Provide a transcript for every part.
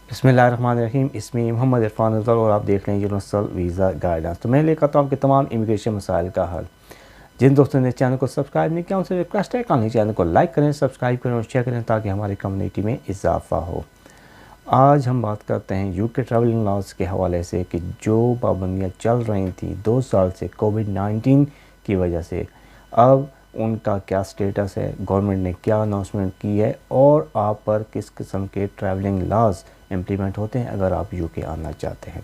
बिस्मिल्लाहिर्रहमानिर्रहीम। इसमें मोहम्मद इरफान अफजल और आप देख रहे हैं यूनिवर्सल वीज़ा गाइडेंस। तो मैं लेकर आता हूँ आपके तमाम इमिग्रेशन मसाइल का हल। जिन दोस्तों ने चैनल को सब्सक्राइब नहीं किया उनसे रिक्वेस्ट है कि चैनल को लाइक करें, सब्सक्राइब करें और शेयर करें ताकि हमारी कम्युनिटी में इजाफा हो। आज हम बात करते हैं यूके ट्रैवलिंग लॉज के हवाले से कि जो पाबंदियाँ चल रही थी 2 साल से कोविड-19 की वजह से, अब उनका क्या स्टेटस है, गवर्नमेंट ने क्या अनाउंसमेंट की है और आप पर किस किस्म के ट्रैवलिंग लॉज इम्प्लीमेंट होते हैं अगर आप यूके आना चाहते हैं।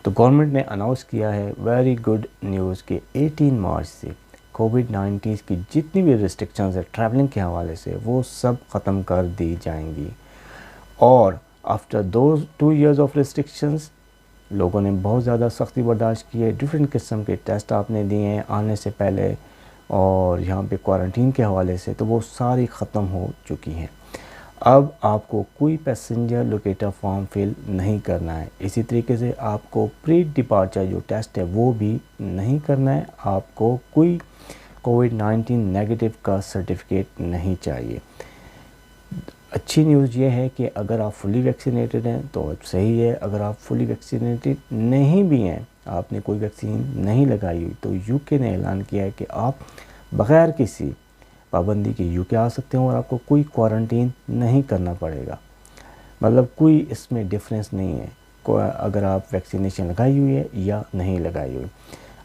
तो गवर्नमेंट ने अनाउंस किया है वेरी गुड न्यूज़ कि 18 मार्च से कोविड-19 की जितनी भी रिस्ट्रिक्शंस है ट्रैवलिंग के हवाले से वो सब ख़त्म कर दी जाएंगी। और आफ्टर 2 ईयर्स ऑफ रिस्ट्रिक्शंस लोगों ने बहुत ज़्यादा सख्ती बर्दाश्त की है। डिफरेंट किस्म के टेस्ट आपने दिए हैं आने से पहले और यहाँ पे क्वारंटीन के हवाले से, तो वो सारी ख़त्म हो चुकी हैं। अब आपको कोई पैसेंजर लोकेटर फॉर्म फिल नहीं करना है। इसी तरीके से आपको प्री डिपार्चर जो टेस्ट है वो भी नहीं करना है। आपको कोई कोविड-19 नेगेटिव का सर्टिफिकेट नहीं चाहिए। अच्छी न्यूज़ ये है कि अगर आप फुली वैक्सीनेटेड हैं तो सही है। अगर आप फुली वैक्सीनेटेड नहीं भी हैं, आपने कोई वैक्सीन नहीं लगाई हुई, तो यूके ने ऐलान किया है कि आप बग़ैर किसी पाबंदी के यूके आ सकते हैं और आपको कोई क्वारंटीन नहीं करना पड़ेगा। मतलब कोई इसमें डिफरेंस नहीं है अगर आप वैक्सीनेशन लगाई हुई है या नहीं लगाई हुई।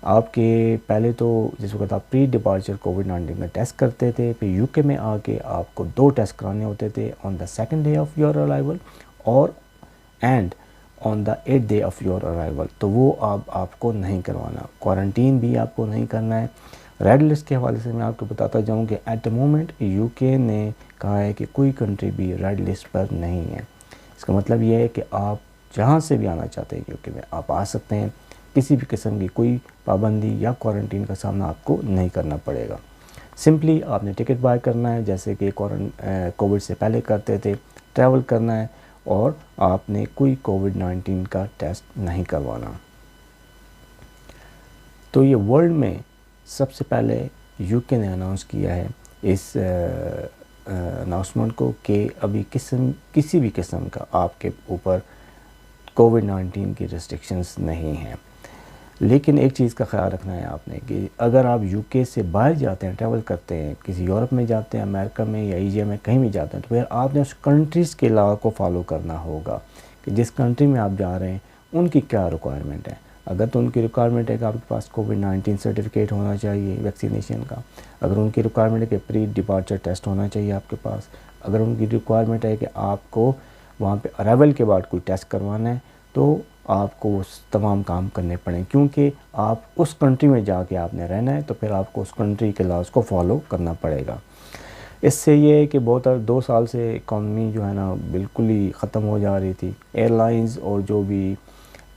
आपके पहले तो जिस वक्त आप प्री डिपार्चर कोविड-19 में टेस्ट करते थे, फिर यूके में आके आपको 2 टेस्ट कराने होते थे on the 2nd day of your arrival और and on the 8th day of your arrival. तो वो आपको नहीं करवाना। क्वारंटीन भी आपको नहीं करना है। रेड लिस्ट के हवाले से मैं आपको बताता जाऊँ कि एट द मोमेंट यूके ने कहा है कि कोई कंट्री भी रेड लिस्ट पर नहीं है। इसका मतलब ये है कि आप जहाँ से भी आना चाहते हैं यूके में आप आ सकते हैं। किसी भी किस्म की कोई पाबंदी या क्वारंटीन का सामना आपको नहीं करना पड़ेगा। सिंपली आपने टिकट बाय करना है जैसे कि कोविड से पहले करते थे, ट्रैवल करना है और आपने कोई कोविड-19 का टेस्ट नहीं करवाना। तो ये वर्ल्ड में सबसे पहले यूके ने अनाउंस किया है इस अनाउंसमेंट को कि अभी किसी भी किस्म का आपके ऊपर कोविड-19 की रिस्ट्रिक्शंस नहीं हैं। लेकिन एक चीज़ का ख्याल रखना है आपने कि अगर आप यूके से बाहर जाते हैं, ट्रैवल करते हैं, किसी यूरोप में जाते हैं, अमेरिका में या एशिया में कहीं भी जाते हैं, तो फिर आपने उस कंट्रीज़ के लॉ को फॉलो करना होगा कि जिस कंट्री में आप जा रहे हैं उनकी क्या रिक्वायरमेंट है। अगर तो उनकी रिक्वायरमेंट है कि आपके पास कोविड-19 सर्टिफिकेट होना चाहिए वैक्सीनेशन का, अगर उनकी रिक्वायरमेंट है कि प्री डिपार्चर टेस्ट होना चाहिए आपके पास, अगर उनकी रिक्वायरमेंट है कि आपको वहाँ पे अराइवल के बाद कोई टेस्ट करवाना है, तो आपको उस तमाम काम करने पड़ें क्योंकि आप उस कंट्री में जाके आपने रहना है, तो फिर आपको उस कंट्री के लॉज को फॉलो करना पड़ेगा। इससे ये है कि बहुत 2 साल से इकॉनमी जो है ना बिल्कुल ही ख़त्म हो जा रही थी। एयरलाइंस और जो भी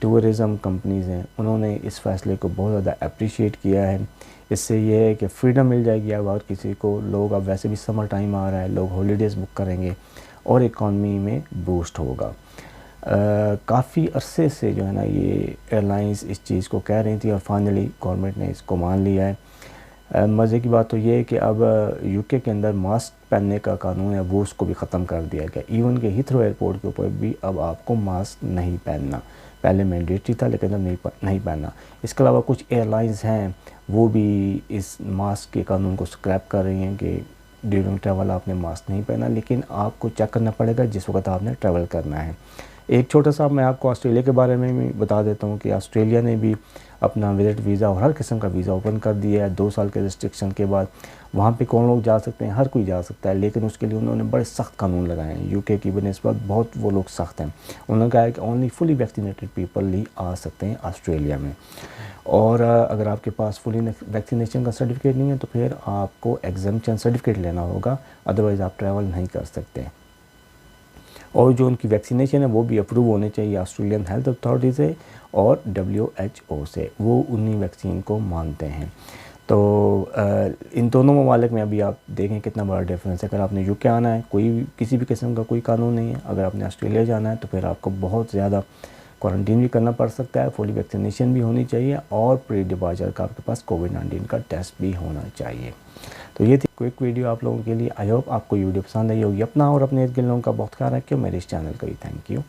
टूरिज़म कंपनीज़ हैं उन्होंने इस फ़ैसले को बहुत ज़्यादा अप्रिशिएट किया है। इससे ये है कि फ्रीडम मिल जाएगी अब हर किसी को। लोग अब वैसे भी समर टाइम आ रहा है, लोग हॉलीडेज़ बुक करेंगे और इकॉनमी में बूस्ट होगा। काफ़ी अरसे से जो है ना ये एयरलाइंस इस चीज़ को कह रही थी और फाइनली गवर्नमेंट ने इसको मान लिया है। मज़े की बात तो ये है कि अब यूके के अंदर मास्क पहनने का कानून है वो उसको भी ख़त्म कर दिया गया। इवन के हीथ्रो एयरपोर्ट के ऊपर भी अब आपको मास्क नहीं पहनना, पहले मैंडेटरी था लेकिन अब नहीं पहनना। इसके अलावा कुछ एयरलाइंस हैं वो भी इस मास्क के कानून को स्क्रैप कर रही हैं कि ड्यूरिंग ट्रैवल आपने मास्क नहीं पहना, लेकिन आपको चेक करना पड़ेगा जिस वक्त आपने ट्रैवल करना है। एक छोटा सा मैं आपको ऑस्ट्रेलिया के बारे में भी बता देता हूँ कि ऑस्ट्रेलिया ने भी अपना विज़िट वीज़ा और हर किस्म का वीज़ा ओपन कर दिया है 2 साल के रिस्ट्रिक्शन के बाद। वहाँ पे कौन लोग जा सकते हैं, हर कोई जा सकता है, लेकिन उसके लिए उन्होंने बड़े सख्त कानून लगाए हैं। यूके की बनस्बत बहुत वो लोग सख्त हैं। उन्होंने कहा है कि ओनली फुली वैक्सीनेटेड पीपल ही आ सकते हैं ऑस्ट्रेलिया में। और अगर आपके पास फुली वैक्सीनेशन का सर्टिफिकेट नहीं है तो फिर आपको एग्जम्पशन सर्टिफिकेट लेना होगा, अदरवाइज़ आप ट्रैवल नहीं कर सकते। और जो उनकी वैक्सीनेशन है वो भी अप्रूव होने चाहिए ऑस्ट्रेलियन हेल्थ अथॉरिटी से और WHO से, वो उन्हीं वैक्सीन को मानते हैं। तो इन दोनों ममालिक में अभी आप देखें कितना बड़ा डिफरेंस है। अगर आपने यूके आना है कोई किसी भी किस्म का कोई कानून नहीं है, अगर आपने ऑस्ट्रेलिया जाना है तो फिर आपको बहुत ज़्यादा क्वारंटीन भी करना पड़ सकता है, फुली वैक्सीनेशन भी होनी चाहिए और प्री डिपार्चर का आपके पास कोविड-19 का टेस्ट भी होना चाहिए। तो ये थी क्विक वीडियो आप लोगों के लिए। आई होप आपको ये वीडियो पसंद आई होगी। अपना और अपने इर्द गिर्द लोगों का बहुत ख्याल रखिए। मेरे इस चैनल का भी थैंक यू।